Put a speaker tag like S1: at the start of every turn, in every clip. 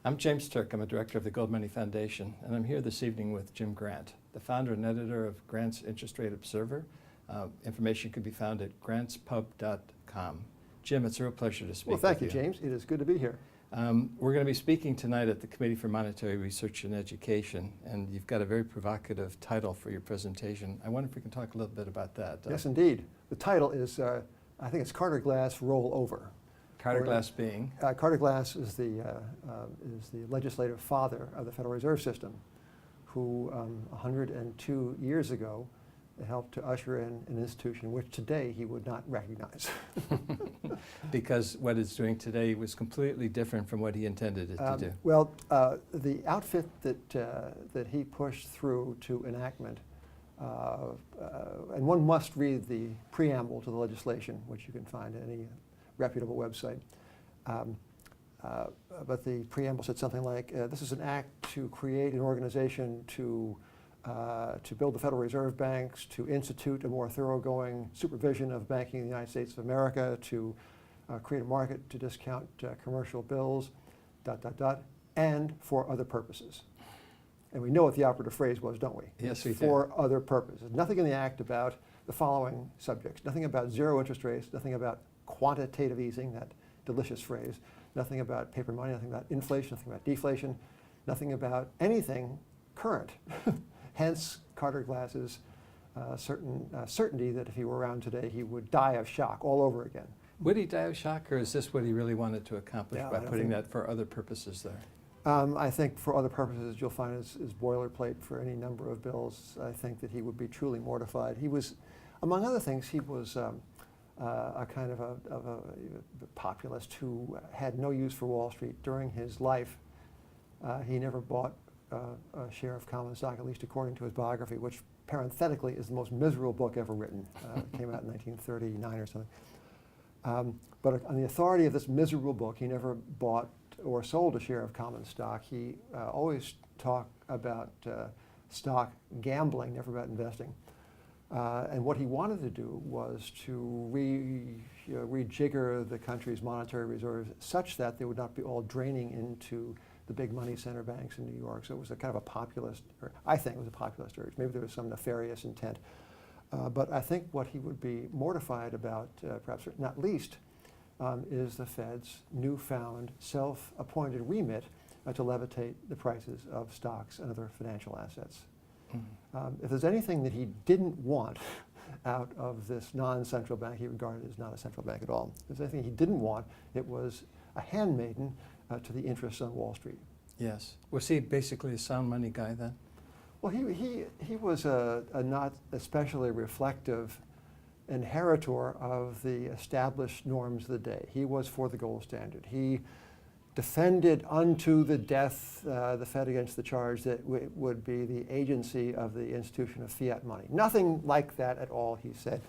S1: I'm James Turk. I'm a director of the Gold Money Foundation, and I'm here this evening with Jim Grant, the founder and editor of Grant's Interest Rate Observer. Information can be found at grantspub.com. Jim, it's a real pleasure to speak with you.
S2: Well, thank you, James. It is good to be here.
S1: We're going to be speaking tonight at the Committee for Monetary Research and Education, and you've got a very provocative title for your presentation. I wonder if we can talk a little bit about that.
S2: Yes, indeed. The title is, I think it's Carter Glass Roll Over.
S1: Carter Glass being?
S2: Carter Glass is the legislative father of the Federal Reserve System, who 102 years ago helped to usher in an institution which today he would not recognize.
S1: Because what it's doing today was completely different from what he intended it to do.
S2: Well, the outfit that he pushed through to enactment, and one must read the preamble to the legislation, which you can find at any reputable website. But the preamble said something like, this is an act to create an organization to build the Federal Reserve Banks, to institute a more thoroughgoing supervision of banking in the United States of America, to create a market to discount commercial bills, ... and for other purposes. And we know what the operative phrase was, don't we?
S1: Yes, we do.
S2: For other purposes. Nothing in the act about the following subjects. Nothing about zero interest rates, nothing about quantitative easing, that delicious phrase, nothing about paper money, nothing about inflation, nothing about deflation, nothing about anything current. Hence, Carter Glass's certainty that if he were around today, he would die of shock all over again.
S1: Would he die of shock, or is this what he really wanted to accomplish by putting that for other purposes there?
S2: I think for other purposes, you'll find is boilerplate for any number of bills. I think that he would be truly mortified. He was, among other things, he was a kind of a populist who had no use for Wall Street. During his life, he never bought a share of common stock, at least according to his biography, which parenthetically is the most miserable book ever written. It came out in 1939 or something. But on the authority of this miserable book, he never bought or sold a share of common stock. He always talked about stock gambling, never about investing. And what he wanted to do was to rejigger the country's monetary reserves such that they would not be all draining into the big money center banks in New York. So it was a kind of a populist, or I think it was a populist urge. Maybe there was some nefarious intent. But I think what he would be mortified about, perhaps not least, is the Fed's newfound self-appointed remit to levitate the prices of stocks and other financial assets. If there's anything that he didn't want out of this non-central bank, he regarded as not a central bank at all. If there's anything he didn't want, it was a handmaiden to the interests on Wall Street.
S1: Yes. Was he basically a sound money guy then?
S2: Well, he was a not especially reflective inheritor of the established norms of the day. He was for the gold standard. He defended unto the death the Fed against the charge that would be the agency of the institution of fiat money. Nothing like that at all, he said.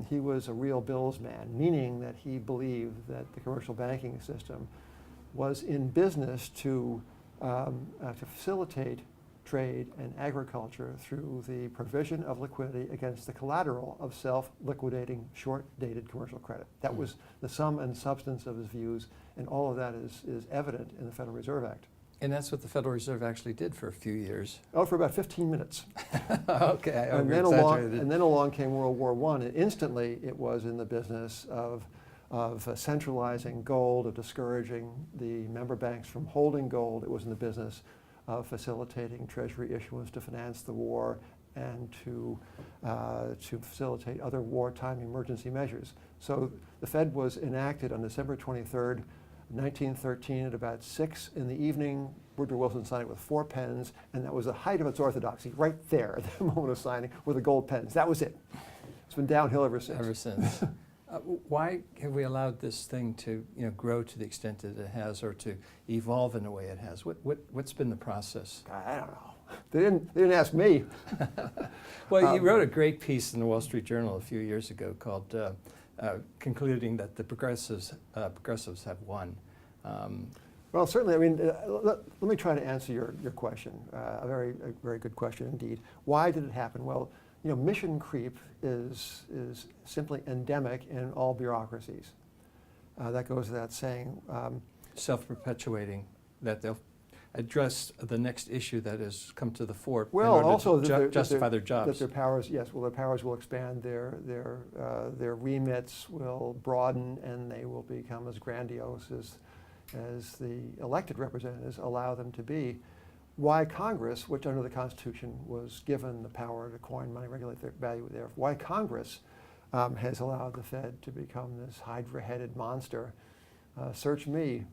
S2: He was a real bills man, meaning that he believed that the commercial banking system was in business to facilitate trade and agriculture through the provision of liquidity against the collateral of self-liquidating, short-dated commercial credit. That was the sum and substance of his views, and all of that is evident in the Federal Reserve Act.
S1: And that's what the Federal Reserve actually did for a few years.
S2: Oh, for about 15 minutes.
S1: Okay,
S2: and then along came World War I, and instantly it was in the business of centralizing gold, of discouraging the member banks from holding gold. It was in the business of facilitating Treasury issuance to finance the war and to facilitate other wartime emergency measures. So the Fed was enacted on December 23rd, 1913 at about 6 in the evening. Woodrow Wilson signed it with 4 pens, and that was the height of its orthodoxy, right there at the moment of signing with the gold pens. That was it. It's been downhill ever since.
S1: Ever since. Why have we allowed this thing to grow to the extent that it has, or to evolve in the way it has? What's been the process?
S2: I don't know. They didn't ask me.
S1: Well, you wrote a great piece in the Wall Street Journal a few years ago called concluding that the progressives have won.
S2: Well, certainly. I mean, let me try to answer your question. A very good question indeed. Why did it happen? Well, mission creep is simply endemic in all bureaucracies. That goes without saying.
S1: Self-perpetuating that they'll address the next issue that has come to the fore in
S2: Well,
S1: order
S2: also
S1: to
S2: that their-
S1: justify their
S2: that
S1: jobs.
S2: their powers, yes, well, their powers will expand, their remits will broaden, and they will become as grandiose as the elected representatives allow them to be. Why Congress, which under the Constitution was given the power to coin money, regulate their value thereof, why Congress has allowed the Fed to become this hydra-headed monster. Search me